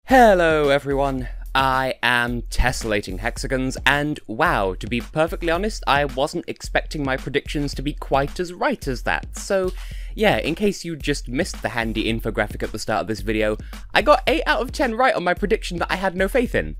Hello everyone, I am Tessellating Hexagons, and wow, to be perfectly honest, I wasn't expecting my predictions to be quite as right as that. So yeah, in case you just missed the handy infographic at the start of this video, I got 8 out of 10 right on my prediction that I had no faith in.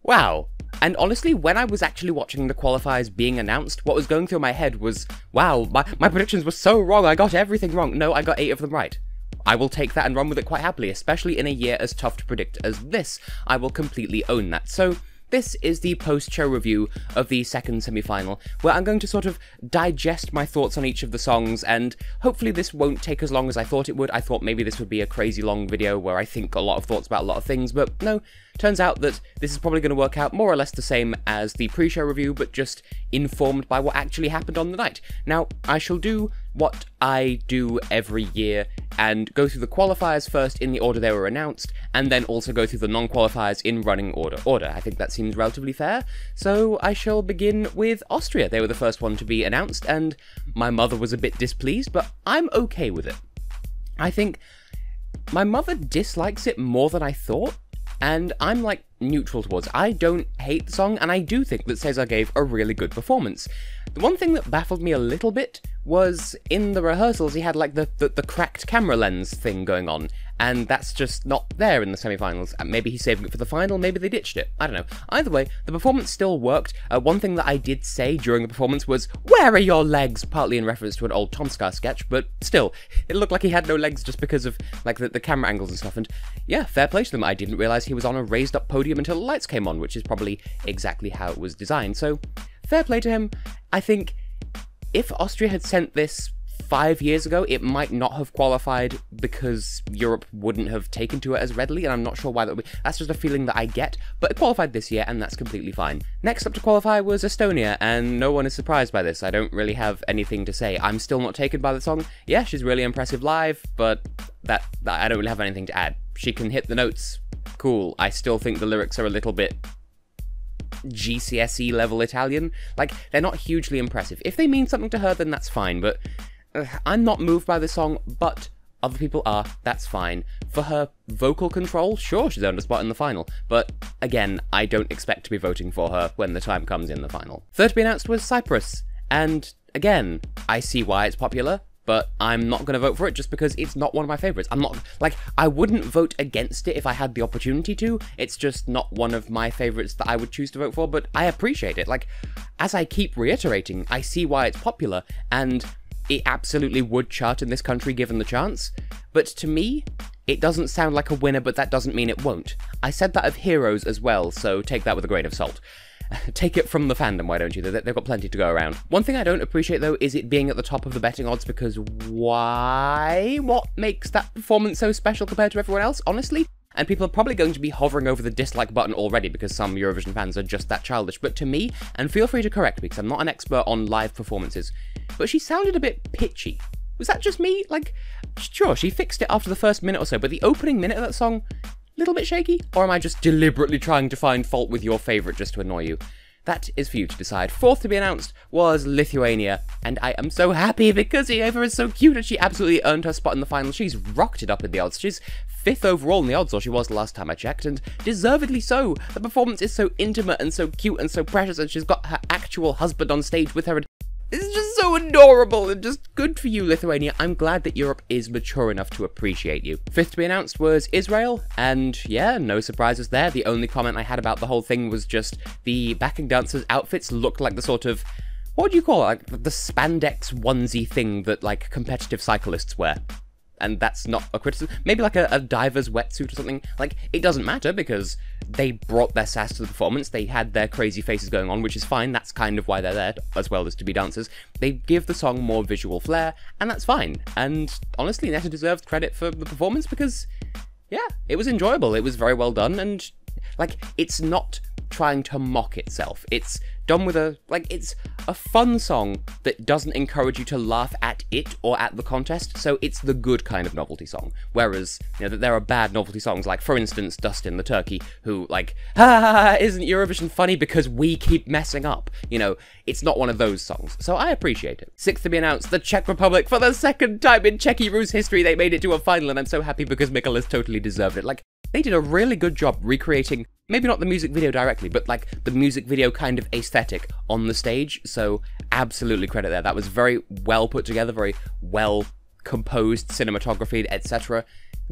Wow. And honestly, when I was actually watching the qualifiers being announced, what was going through my head was, wow, my predictions were so wrong, I got everything wrong. No, I got 8 of them right. I will take that and run with it quite happily, especially in a year as tough to predict as this. I will completely own that. So this is the post-show review of the second semi-final, where I'm going to sort of digest my thoughts on each of the songs, and hopefully this won't take as long as I thought it would. I thought maybe this would be a crazy long video where I think a lot of thoughts about a lot of things, but no, turns out that this is probably going to work out more or less the same as the pre-show review, but just informed by what actually happened on the night. Now, I shall do what I do every year, and go through the qualifiers first in the order they were announced, and then also go through the non-qualifiers in running order. I think that seems relatively fair, so I shall begin with Austria. They were the first one to be announced, and my mother was a bit displeased, but I'm okay with it. I think my mother dislikes it more than I thought, and I'm like neutral towards it. I don't hate the song, and I do think that Cesar gave a really good performance. The one thing that baffled me a little bit was in the rehearsals he had like the cracked camera lens thing going on, and that's just not there in the semi-finals. Maybe he's saving it for the final, maybe they ditched it, I don't know. Either way, the performance still worked. One thing that I did say during the performance was, "Where are your legs?" partly in reference to an old Tom Scar sketch, but still, it looked like he had no legs just because of like the camera angles and stuff, and yeah, fair play to them. I didn't realise he was on a raised up podium until the lights came on, which is probably exactly how it was designed, so fair play to him. I think if Austria had sent this 5 years ago, it might not have qualified because Europe wouldn't have taken to it as readily, and I'm not sure why that would be. That's just a feeling that I get, but it qualified this year, and that's completely fine. Next up to qualify was Estonia, and no one is surprised by this. I don't really have anything to say. I'm still not taken by the song. Yeah, she's really impressive live, but that I don't really have anything to add. She can hit the notes. Cool. I still think the lyrics are a little bit GCSE level Italian. Like, they're not hugely impressive. If they mean something to her, then that's fine, but I'm not moved by this song, but other people are. That's fine. For her vocal control, sure, she's earned a spot in the final, but again, I don't expect to be voting for her when the time comes in the final. Third to be announced was Cyprus, and again, I see why it's popular, but I'm not going to vote for it just because it's not one of my favourites. I'm not, like, I wouldn't vote against it if I had the opportunity to. It's just not one of my favourites that I would choose to vote for, but I appreciate it. Like, as I keep reiterating, I see why it's popular, and it absolutely would chart in this country given the chance. But to me, it doesn't sound like a winner, but that doesn't mean it won't. I said that of Heroes as well, so take that with a grain of salt. Take it from the fandom, why don't you? They've got plenty to go around. One thing I don't appreciate, though, is it being at the top of the betting odds, because why? What makes that performance so special compared to everyone else, honestly? And people are probably going to be hovering over the dislike button already because some Eurovision fans are just that childish, but to me, and feel free to correct me because I'm not an expert on live performances, but she sounded a bit pitchy. Was that just me? Like, sure, she fixed it after the first minute or so, but the opening minute of that song, little bit shaky? Or am I just deliberately trying to find fault with your favourite just to annoy you? That is for you to decide. Fourth to be announced was Lithuania, and I am so happy because Eva is so cute and she absolutely earned her spot in the final. She's rocked it up in the odds. She's 5th overall in the odds, or she was the last time I checked, and deservedly so. The performance is so intimate and so cute and so precious, and she's got her actual husband on stage with her, and it's just so adorable and just good for you, Lithuania. I'm glad that Europe is mature enough to appreciate you. Fifth to be announced was Israel, and yeah, no surprises there. The only comment I had about the whole thing was just the backing dancers' outfits looked like the sort of, what do you call it, like the spandex onesie thing that like competitive cyclists wear. And that's not a criticism. Maybe like a diver's wetsuit or something. Like, it doesn't matter because they brought their sass to the performance. They had their crazy faces going on, which is fine. That's kind of why they're there, as well as to be dancers. They give the song more visual flair, and that's fine. And honestly, Netta deserves credit for the performance because, yeah, it was enjoyable. It was very well done, and, like, it's not trying to mock itself. It's done with it's a fun song that doesn't encourage you to laugh at it or at the contest, so it's the good kind of novelty song. Whereas, you know, there are bad novelty songs, like, for instance, Dustin the Turkey, who, like, ha, isn't Eurovision funny because we keep messing up? You know, it's not one of those songs, so I appreciate it. Sixth to be announced, the Czech Republic. For the second time in Czechy Rus history, they made it to a final, and I'm so happy because Mikolas totally deserved it. Like, They did a really good job recreating, maybe not the music video directly, but like the music video kind of aesthetic on the stage, so absolutely credit there. That was very well put together, very well composed cinematography, etc.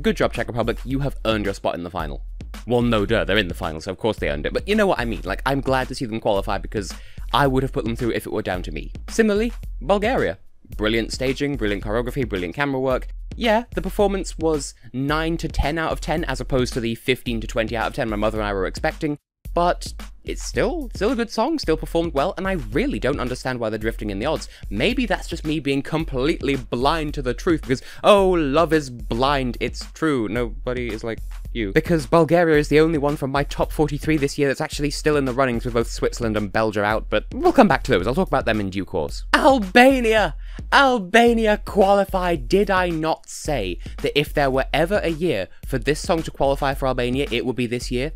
Good job, Czech Republic, you have earned your spot in the final. Well, no duh, they're in the final, so of course they earned it, but you know what I mean, like, I'm glad to see them qualify because I would have put them through if it were down to me. Similarly, Bulgaria. Brilliant staging, brilliant choreography, brilliant camera work. Yeah, the performance was 9 to 10 out of 10 as opposed to the 15 to 20 out of 10 my mother and I were expecting, but it's still a good song, still performed well, and I really don't understand why they're drifting in the odds. Maybe that's just me being completely blind to the truth, because, oh, love is blind, it's true, nobody is like you. Because Bulgaria is the only one from my top 43 this year that's actually still in the runnings with both Switzerland and Belgium out, but we'll come back to those, I'll talk about them in due course. Albania! Albania qualified! Did I not say that if there were ever a year for this song to qualify for Albania, it would be this year?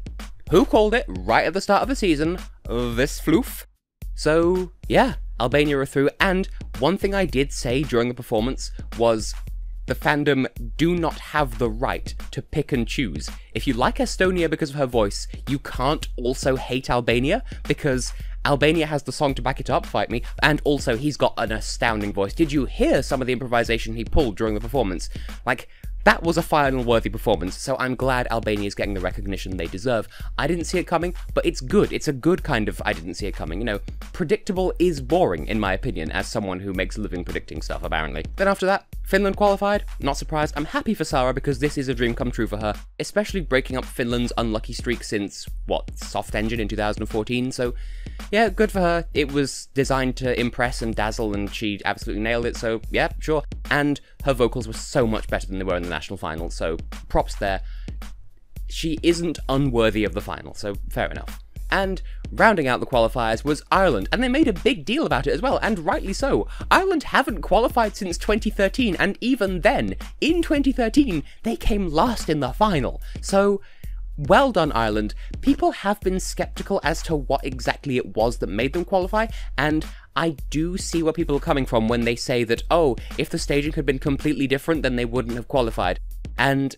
Who called it right at the start of the season? This floof. So, yeah, Albania are through, and one thing I did say during the performance was the fandom do not have the right to pick and choose. If you like Estonia because of her voice, you can't also hate Albania, because Albania has the song to back it up, fight me, and also he's got an astounding voice. Did you hear some of the improvisation he pulled during the performance? Like, that was a final-worthy performance, so I'm glad Albania is getting the recognition they deserve. I didn't see it coming, but it's good. It's a good kind of I didn't see it coming, you know. Predictable is boring, in my opinion, as someone who makes a living predicting stuff, apparently. Then after that, Finland qualified. Not surprised. I'm happy for Sarah because this is a dream come true for her, especially breaking up Finland's unlucky streak since, what, Soft Engine in 2014, so yeah, good for her. It was designed to impress and dazzle, and she absolutely nailed it, so yeah, sure. And her vocals were so much better than they were in the national final, so props there. She isn't unworthy of the final, so fair enough. And rounding out the qualifiers was Ireland, and they made a big deal about it as well, and rightly so. Ireland haven't qualified since 2013, and even then, in 2013, they came last in the final. So, well done, Ireland. People have been skeptical as to what exactly it was that made them qualify, and I do see where people are coming from when they say that, oh, if the staging had been completely different, then they wouldn't have qualified. And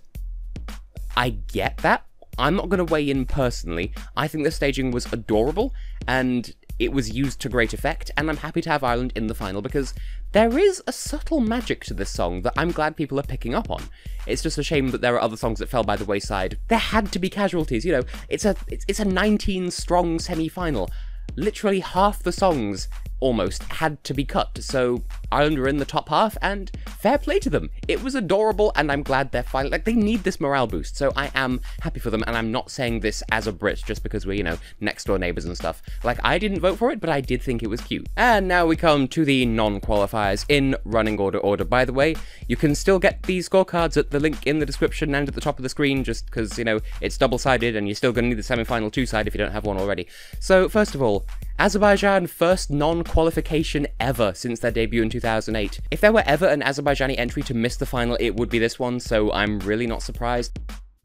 I get that. I'm not going to weigh in personally. I think the staging was adorable, and it was used to great effect, and I'm happy to have Ireland in the final because there is a subtle magic to this song that I'm glad people are picking up on. It's just a shame that there are other songs that fell by the wayside. There had to be casualties, you know. It's a 19-strong semi-final. Literally half the songs almost had to be cut, so Ireland were in the top half, and fair play to them. It was adorable, and I'm glad they're finally, like, they need this morale boost, so I am happy for them, and I'm not saying this as a Brit just because we're, you know, next door neighbours and stuff. Like, I didn't vote for it, but I did think it was cute. And now we come to the non-qualifiers in running order. By the way, you can still get these scorecards at the link in the description and at the top of the screen, just because, you know, it's double-sided, and you're still going to need the semi-final two-side if you don't have one already. So, first of all, Azerbaijan, first non-qualification ever since their debut in 2008. If there were ever an Azerbaijani entry to miss the final, it would be this one, so I'm really not surprised.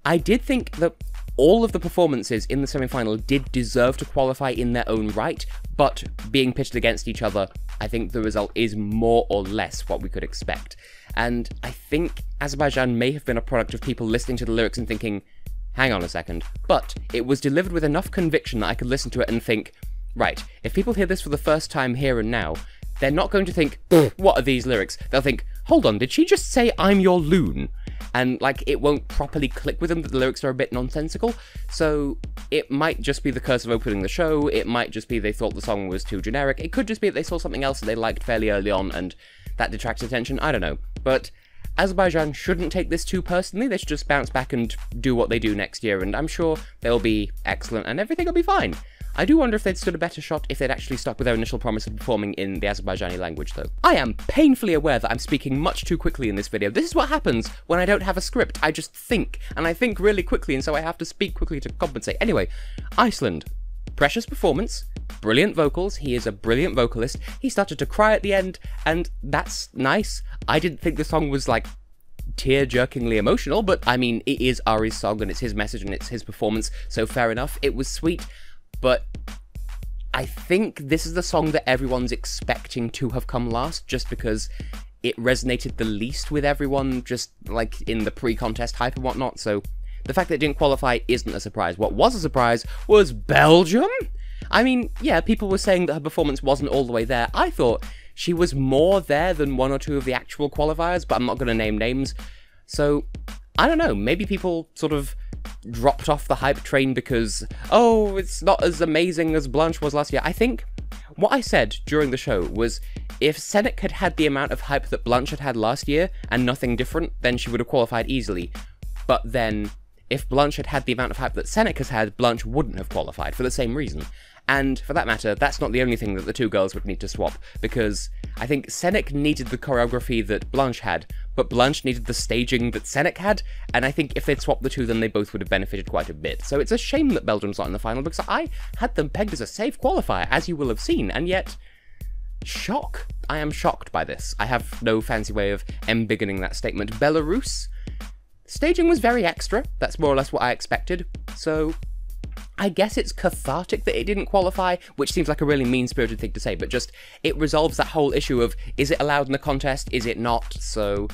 I did think that all of the performances in the semi-final did deserve to qualify in their own right, but being pitched against each other, I think the result is more or less what we could expect. And I think Azerbaijan may have been a product of people listening to the lyrics and thinking, hang on a second, but it was delivered with enough conviction that I could listen to it and think, right, if people hear this for the first time here and now, they're not going to think, what are these lyrics? They'll think, hold on, did she just say I'm your loon? And, like, it won't properly click with them that the lyrics are a bit nonsensical, so it might just be the curse of opening the show, it might just be they thought the song was too generic, it could just be that they saw something else that they liked fairly early on and that detracts attention, I don't know. But Azerbaijan shouldn't take this too personally, they should just bounce back and do what they do next year, and I'm sure they'll be excellent and everything will be fine. I do wonder if they'd stood a better shot if they'd actually stuck with their initial promise of performing in the Azerbaijani language, though. I am painfully aware that I'm speaking much too quickly in this video. This is what happens when I don't have a script. I just think, and I think really quickly, and so I have to speak quickly to compensate. Anyway, Iceland. Precious performance, brilliant vocals, he is a brilliant vocalist, he started to cry at the end, and that's nice. I didn't think the song was, like, tear-jerkingly emotional, but, I mean, it is Ari's song, and it's his message, and it's his performance, so fair enough. It was sweet. But I think this is the song that everyone's expecting to have come last, just because it resonated the least with everyone, just like in the pre-contest hype and whatnot, so the fact that it didn't qualify isn't a surprise. What was a surprise was Belgium? I mean, yeah, people were saying that her performance wasn't all the way there. I thought she was more there than one or two of the actual qualifiers, but I'm not going to name names. So, I don't know, maybe people sort of dropped off the hype train because, oh, it's not as amazing as Blanche was last year. I think what I said during the show was if Cenac had had the amount of hype that Blanche had last year and nothing different, then she would have qualified easily. But then, if Blanche had had the amount of hype that Cenac has had, Blanche wouldn't have qualified for the same reason. And for that matter, that's not the only thing that the two girls would need to swap, because I think Cenac needed the choreography that Blanche had, but Blanche needed the staging that Cenac had, and I think if they'd swapped the two, then they both would have benefited quite a bit. So it's a shame that Belgium's not in the final, because I had them pegged as a safe qualifier, as you will have seen, and yet, shock. I am shocked by this. I have no fancy way of embiggening that statement. Belarus, staging was very extra, that's more or less what I expected, so I guess it's cathartic that it didn't qualify, which seems like a really mean-spirited thing to say, but just, it resolves that whole issue of, is it allowed in the contest, is it not, so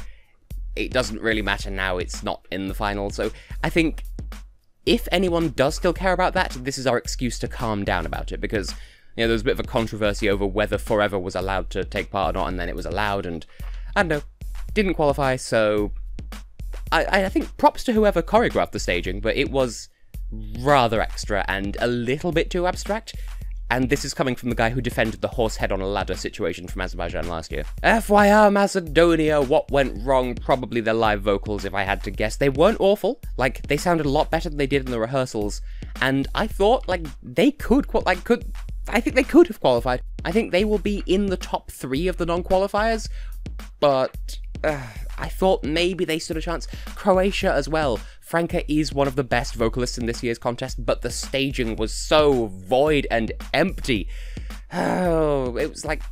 it doesn't really matter now, it's not in the final, so I think if anyone does still care about that, this is our excuse to calm down about it, because, you know, there was a bit of a controversy over whether Forever was allowed to take part or not, and then it was allowed, and, I don't know, didn't qualify, so I think props to whoever choreographed the staging, but it was rather extra and a little bit too abstract, and this is coming from the guy who defended the horse head on a ladder situation from Azerbaijan last year. FYR Macedonia, what went wrong? Probably their live vocals, if I had to guess. They weren't awful, like, they sounded a lot better than they did in the rehearsals, and I thought, like, they could, I think they could have qualified. I think they will be in the top 3 of the non-qualifiers, but I thought maybe they stood a chance. Croatia as well. Franca is one of the best vocalists in this year's contest, but the staging was so void and empty. Oh, it was like,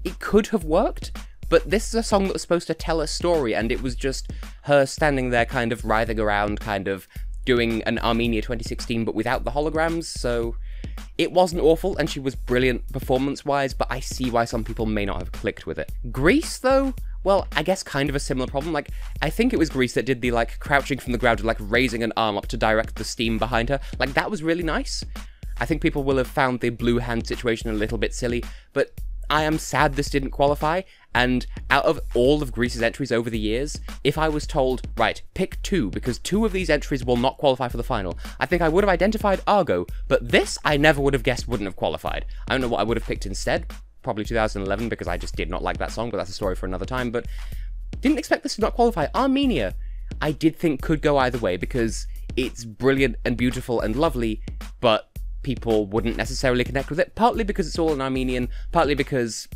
it could have worked, but this is a song that was supposed to tell a story, and it was just her standing there kind of writhing around, kind of doing an Armenia 2016, but without the holograms, so it wasn't awful, and she was brilliant performance-wise, but I see why some people may not have clicked with it. Greece, though? Well, I guess kind of a similar problem. Like, I think it was Greece that did the, like, crouching from the ground and, like, raising an arm up to direct the steam behind her. Like, that was really nice. I think people will have found the blue hand situation a little bit silly, but I am sad this didn't qualify, and out of all of Greece's entries over the years, if I was told, right, pick 2, because 2 of these entries will not qualify for the final, I think I would have identified Argo, but this I never would have guessed wouldn't have qualified. I don't know what I would have picked instead. Probably 2011, because I just did not like that song, but that's a story for another time, but didn't expect this to not qualify. Armenia, I did think could go either way, because it's brilliant and beautiful and lovely, but people wouldn't necessarily connect with it, partly because it's all in Armenian, partly because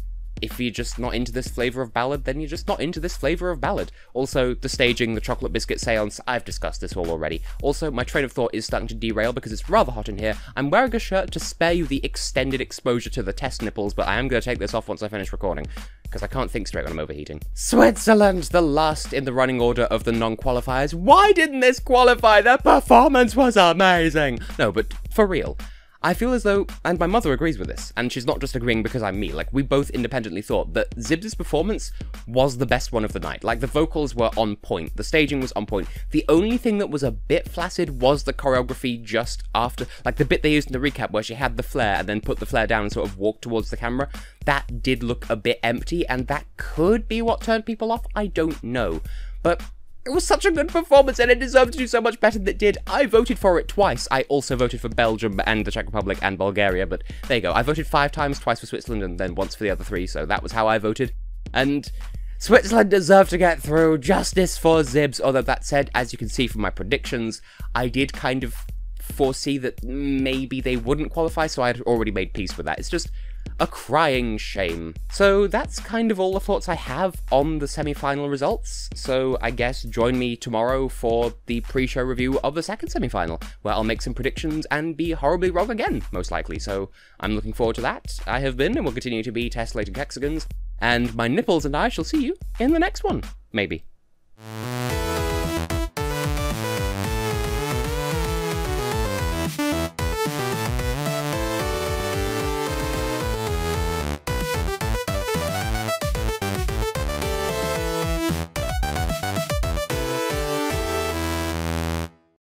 if you're just not into this flavour of ballad, then you're just not into this flavour of ballad. Also, the staging, the chocolate biscuit seance, I've discussed this all already. Also, my train of thought is starting to derail because it's rather hot in here. I'm wearing a shirt to spare you the extended exposure to the test nipples, but I am going to take this off once I finish recording, because I can't think straight when I'm overheating. Switzerland, the last in the running order of the non-qualifiers. Why didn't this qualify? Their performance was amazing! No, but for real, I feel as though, and my mother agrees with this, and she's not just agreeing because I'm me, like, we both independently thought that Zibs' performance was the best one of the night. Like, the vocals were on point, the staging was on point. The only thing that was a bit flaccid was the choreography just after, like, the bit they used in the recap where she had the flare and then put the flare down and sort of walked towards the camera. That did look a bit empty, and that could be what turned people off, I don't know. But it was such a good performance, and it deserved to do so much better than it did. I voted for it twice. I also voted for Belgium and the Czech Republic and Bulgaria, but there you go. I voted 5 times, twice for Switzerland and then once for the other 3, so that was how I voted. And Switzerland deserved to get through. Justice for Zibs. Although that said, as you can see from my predictions, I did kind of foresee that maybe they wouldn't qualify, so I had already made peace with that. It's just a crying shame. So that's kind of all the thoughts I have on the semi-final results, so I guess join me tomorrow for the pre-show review of the second semi-final, where I'll make some predictions and be horribly wrong again, most likely, so I'm looking forward to that. I have been, and will continue to be, Tessellating Hexagons, and my nipples and I shall see you in the next one, maybe.